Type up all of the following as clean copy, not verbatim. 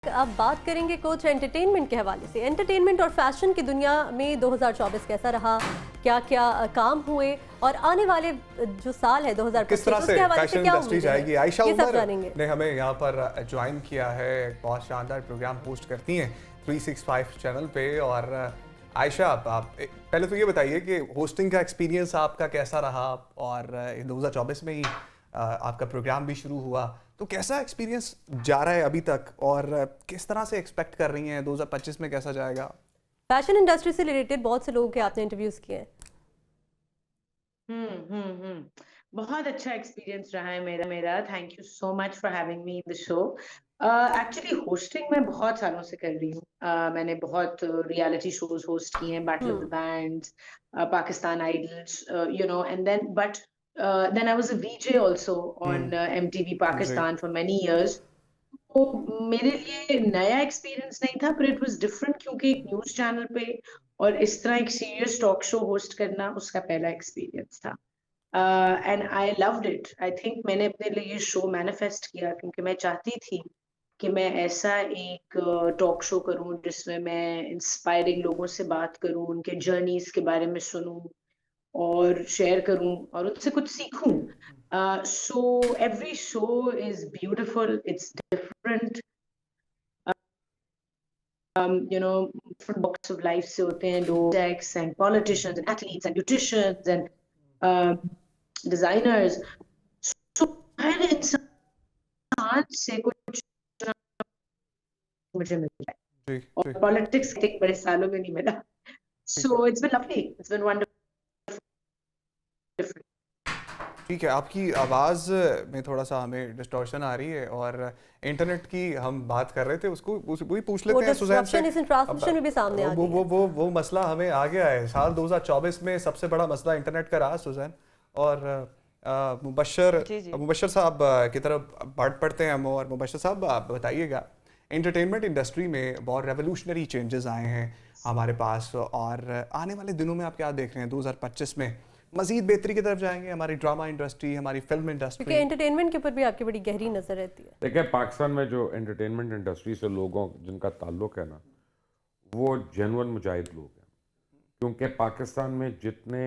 अब बात करेंगे कुछ एंटरटेनमेंट के हवाले से। एंटरटेनमेंट और फैशन की दुनिया में 2024 कैसा रहा, क्या क्या काम हुए और आने वाले जो साल है 2025 किस तरह से उसके हवाले से फैशन क्या इंडस्ट्री उम्मीदें हैं, जाएगी। आयशा ये सब उमर जानेंगे। ने हमें यहाँ पर ज्वाइन किया है। बहुत शानदार प्रोग्राम होस्ट करती हैं 365 चैनल पे। और आयशा, आप पहले तो ये बताइए कि होस्टिंग का एक्सपीरियंस आपका कैसा रहा, और 2024 में ही आपका प्रोग्राम भी शुरू हुआ, तो कैसा एक्सपीरियंस जा रहा है अभी तक, और किस तरह से एक्सपेक्ट कर रही हैं 2025 में कैसा जाएगा? फैशन इंडस्ट्री से रिलेटेड बहुत से लोगों के आपने इंटरव्यूज किए हैं। बहुत अच्छा एक्सपीरियंस रहा है मेरा thank you so much for having me in the show. Actually hosting मैं बहुत सालों से कर रही हूँ। मैंने बहुत रियलिटी शोज होस्ट किए हैं, battle of the bands, Pakistan idols, and then I was a VJ also on MTV जी। Pakistan for many years. तो मेरे लिए नया एक्सपीरियंस नहीं था, पर इट वाज डिफरेंट क्योंकि एक न्यूज चैनल पे और इस तरह एक सीरियस टॉक शो होस्ट करना उसका पहला एक्सपीरियंस था। And I loved it. I think मैंने अपने लिए ये शो मैनिफेस्ट किया क्योंकि मैं चाहती थी कि मैं ऐसा एक टॉक शो करूं जिसमें मैं इंस्पायरिंग लोगों से बात करूं, उनके जर्नीज के बारे में सुनूं और शेयर करूं और उनसे कुछ सीखूं। So every show is beautiful, it's different. Different walks of life से होते हैं लोग, architects and politicians and athletes and beauticians and designers. So हर इंसान से कुछ मुझे मिलता है, जी जी। और पॉलिटिक्स एक बड़े सालों में नहीं मिला। ठीक है। So it's been lovely, it's been wonderful. ठीक है, आपकी आवाज़ में थोड़ा सा हमें डिस्टॉर्शन आ रही है, और इंटरनेट की हम बात कर रहे थे, उसको वही पूछ वो लेते हैं सुजैन से। डिस्ट्रप्शन इस ट्रांसमिशन में भी सामने आ वो गई वो है। वो मसला हमें आ गया है। साल 2024 में सबसे बड़ा मसला इंटरनेट का रहा सुजैन। और मुबशर जी जी। मुबशर साहब की तरफ पढ़ते हैं हम। और मुबशर साहब, आप बताइएगा, एंटरटेनमेंट इंडस्ट्री में बहुत रेवोल्यूशनरी चेंजेस आए हैं हमारे पास, और आने वाले दिनों में आप क्या देख रहे हैं 2025 में? मजीद बेहतरी की तरफ जाएंगे हमारी ड्रामा इंडस्ट्री, हमारी फिल्म क्योंकि इंडस्ट्री? एंटरटेनमेंट के ऊपर भी आपकी बड़ी गहरी नजर रहती है। देखिए, पाकिस्तान में जो एंटरटेनमेंट इंडस्ट्री से लोगों जिनका ताल्लुक है ना, वो जेन्युइन मुजाहिद लोग हैं। क्योंकि पाकिस्तान में जितने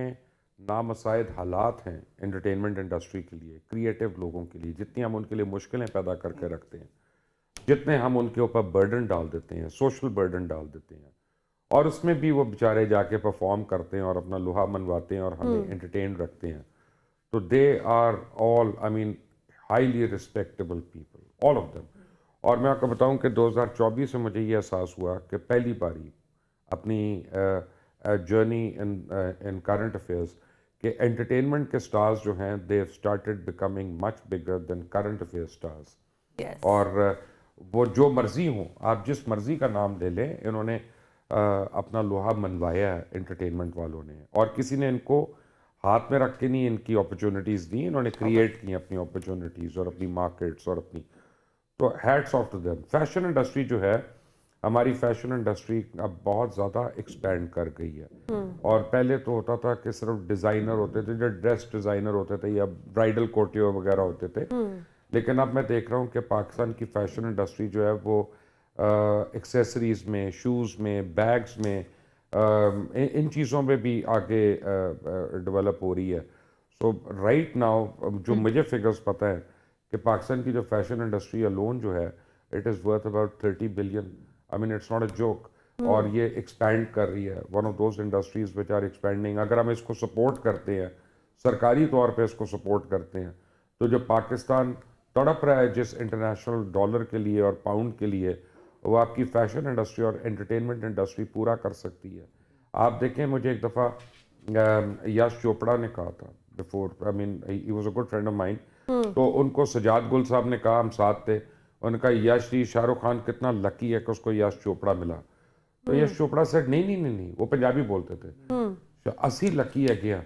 नामसाइद हालात हैं एंटरटेनमेंट इंडस्ट्री के लिए, क्रिएटिव लोगों के लिए, जितनी हम उनके लिए मुश्किलें पैदा करके रखते हैं, जितने हम उनके ऊपर बर्डन डाल देते हैं, सोशल बर्डन डाल देते हैं, और उसमें भी वो बेचारे जाके परफॉर्म करते हैं और अपना लोहा मनवाते हैं और हमें एंटरटेन रखते हैं। तो they are all, I mean, highly respectable people, all of them. और मैं आपको बताऊं कि 2024 में मुझे ये एहसास हुआ कि पहली बारी अपनी जर्नी इन करंट अफेयर्स के एंटरटेनमेंट के स्टार्स जो हैं, they started becoming much bigger than current affair stars. Yes. और वो जो मर्जी हो, आप जिस मर्जी का नाम ले लें, इन्होंने अपना लोहा मनवाया है एंटरटेनमेंट वालों ने। और किसी ने इनको हाथ में रख के नहीं इनकी अपॉर्चुनिटीज़ दी, इन्होंने क्रिएट की अपनी अपॉर्चुनिटीज़ और अपनी मार्केट्स और अपनी। तो hats off to them. Fashion industry जो है, हमारी फैशन इंडस्ट्री अब बहुत ज़्यादा एक्सपैंड कर गई है। और पहले तो होता था कि सिर्फ डिज़ाइनर होते थे, जो ड्रेस डिज़ाइनर होते थे या ब्राइडल कोटियो वगैरह होते थे। लेकिन अब मैं देख रहा हूँ कि पाकिस्तान की फैशन इंडस्ट्री जो है वो एक्सेसरीज़ में, शूज़ में, बैग्स में, इन चीज़ों में भी आगे डेवलप हो रही है। सो राइट नाउ जो मुझे फिगर्स पता है कि पाकिस्तान की जो फैशन इंडस्ट्री अलोन जो है, it is worth about 30 billion. I mean, it's not a joke. और ये एक्सपैंड कर रही है, one of those industries which are expanding. अगर हम इसको सपोर्ट करते हैं, सरकारी तौर पे इसको सपोर्ट करते हैं, तो जो पाकिस्तान तड़प रहा है जिस इंटरनेशनल डॉलर के लिए और पाउंड के लिए, वो आपकी फैशन इंडस्ट्री और एंटरटेनमेंट इंडस्ट्री पूरा कर सकती है। आप देखें, मुझे एक दफ़ा यश चोपड़ा ने कहा था, before, I mean, he was a good friend of mine. तो उनको सजाद गुल साहब ने कहा, हम साथ थे, उनका यश जी, शाहरुख खान कितना लकी है कि उसको यश चोपड़ा मिला। तो यश चोपड़ा सेड, नहीं नहीं नहीं नहीं, वो पंजाबी बोलते थे, असी लकी है गया,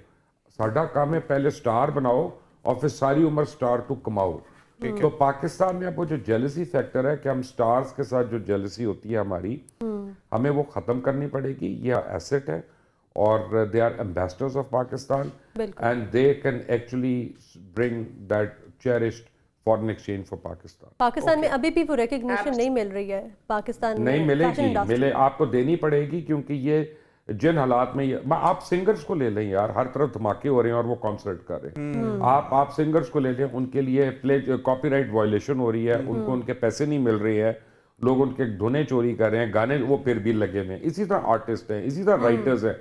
साडा काम है पहले स्टार बनाओ और फिर सारी उम्र स्टार तू कमाओ। तो पाकिस्तान में अब वो जो जेलसी फैक्टर है कि हम स्टार्स के साथ जो जेलसी होती है हमारी, हमें वो ख़त्म करनी पड़ेगी। यह एसेट है, और they are ambassadors of Pakistan, बिल्कुल। And they can actually bring that cherished foreign exchange for Pakistan. Pakistan में अभी भी वो रिकग्निशन नहीं मिल रही है पाकिस्तान नहीं में मिलेगी, fashion industry मिले आपको देनी पड़ेगी, क्योंकि ये जिन हालात में आप सिंगर्स को ले लें यार, हर तरफ धमाके हो रहे हैं और वो कॉन्सर्ट कर रहे हैं। आप सिंगर्स को ले लें, उनके लिए प्ले कॉपीराइट वायलेशन हो रही है, उनको उनके पैसे नहीं मिल रहे हैं, लोग उनके धुनें चोरी कर रहे हैं, गाने वो फिर भी लगे हुए हैं। इसी तरह आर्टिस्ट हैं, इसी तरह राइटर्स हैं।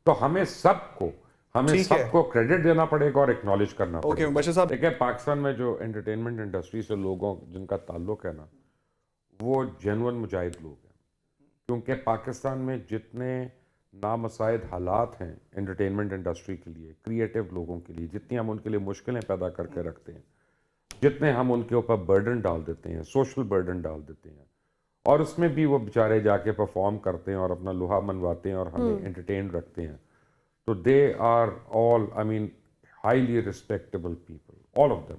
तो हमें सबको क्रेडिट देना पड़ेगा और एक्नॉलेज करना पड़ेगा। बशीर साहब, देखिए पाकिस्तान में जो एंटरटेनमेंट इंडस्ट्री से लोगों जिनका ताल्लुक है ना, वो जेन्युइन मुजाहिद लोग हैं, क्योंकि पाकिस्तान में जितने नामसाइद हालात हैं एंटरटेनमेंट इंडस्ट्री के लिए, क्रिएटिव लोगों के लिए, जितनी हम उनके लिए मुश्किलें पैदा करके रखते हैं, जितने हम उनके ऊपर बर्डन डाल देते हैं, सोशल बर्डन डाल देते हैं, और उसमें भी वो बेचारे जाके परफॉर्म करते हैं और अपना लोहा मनवाते हैं और हमें एंटरटेन रखते हैं। तो they are all, I mean, highly respectable people, all of them.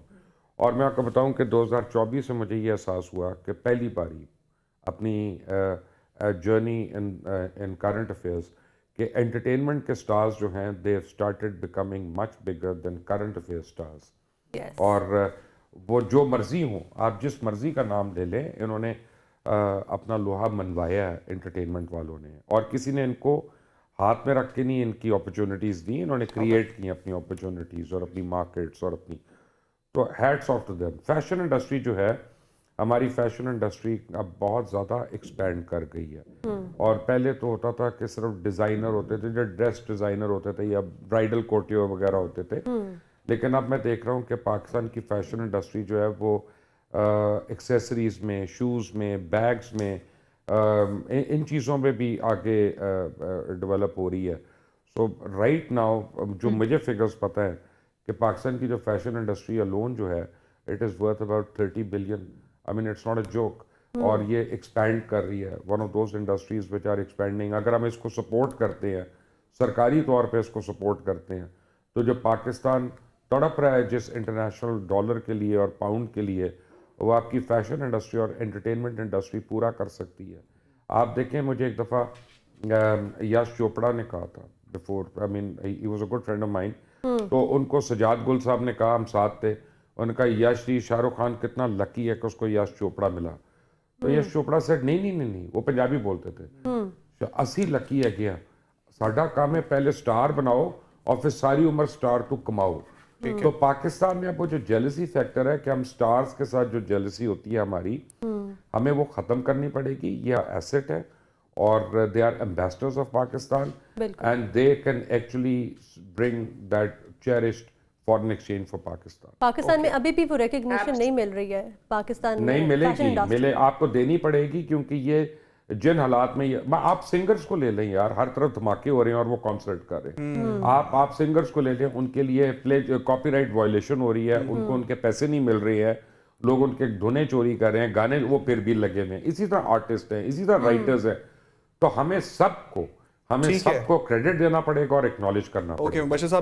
और मैं आपको बताऊं कि 2024 में मुझे ये एहसास हुआ कि पहली बारी अपनी जर्नी इन करंट अफेयर्स कि एंटरटेनमेंट के स्टार्स जो हैं, they started becoming much bigger than current affair stars. Yes. और वो जो मर्जी हों, आप जिस मर्जी का नाम ले लें, इन्होंने अपना लोहा मनवाया है एंटरटेनमेंट वालों ने, और किसी ने इनको हाथ में रख के नहीं इनकी अपॉर्चुनिटीज़ दी, इन्होंने क्रिएट की अपनी अपॉर्चुनिटीज़ और अपनी मार्केट्स और अपनी, तो hats off to them. Fashion industry जो है, हमारी फैशन इंडस्ट्री अब बहुत ज़्यादा एक्सपैंड कर गई है। और पहले तो होता था कि सिर्फ डिज़ाइनर होते थे, जो ड्रेस डिज़ाइनर होते थे या ब्राइडल कोटियो वगैरह होते थे, लेकिन अब मैं देख रहा हूँ कि पाकिस्तान की फैशन इंडस्ट्री जो है वो एक्सेसरीज़ में, शूज़ में, बैग्स में, इन चीज़ों में भी आगे डेवलप हो रही है। सो राइट नाउ जो मुझे फिगर्स पता है कि पाकिस्तान की जो फैशन इंडस्ट्री अलोन जो है, it is worth about 30 billion. I mean it's not a joke. और ये एक्सपैंड कर रही है, one of those industries which are expanding. अगर हम इसको सपोर्ट करते हैं, सरकारी तौर पे इसको सपोर्ट करते हैं, तो जो पाकिस्तान तड़प रहा है जिस इंटरनेशनल डॉलर के लिए और पाउंड के लिए, वो आपकी फैशन इंडस्ट्री और एंटरटेनमेंट इंडस्ट्री पूरा कर सकती है। आप देखें, मुझे एक दफ़ा यश चोपड़ा ने कहा था, before, I mean he was a good friend of mine, तो उनको सजाद गुल साहब ने कहा, हम साथ थे, उनका यश जी, शाहरुख खान कितना लकी है कि उसको यश चोपड़ा मिला। तो यश चोपड़ा सेड नहीं, वो पंजाबी बोलते थे, असी लकी है गया, साडा काम है पहले स्टार बनाओ और फिर सारी उम्र स्टार तू कमाओ। तो पाकिस्तान में अब वो जो जेलसी फैक्टर है कि हम स्टार्स के साथ जो जेलसी होती है हमारी, हमें वो ख़त्म करनी पड़ेगी। ये एसेट है और they are ambassadors of Pakistan and they can actually bring that cherished foreign exchange for Pakistan में अभी भी वो रिकग्निशन नहीं मिल रही है पाकिस्तान में। नहीं मिलेगी, आपको देनी पड़ेगी, क्योंकि ये जिन हालात में आप सिंगर्स को ले लें यार, हर तरफ धमाके हो रहे हैं और वो कॉन्सर्ट कर रहे हैं। आप सिंगर्स को ले लें, उनके लिए कॉपीराइट वायलेशन हो रही है, उनको उनके पैसे नहीं मिल रहे हैं, लोग उनके धुनें चोरी कर रहे हैं, गाने वो फिर भी लगे हुए हैं। इसी तरह आर्टिस्ट हैं, इसी तरह राइटर्स हैं। तो हमें सबको क्रेडिट देना पड़ेगा और एक्नॉलेज करना पड़ेगा। बशीर साहब,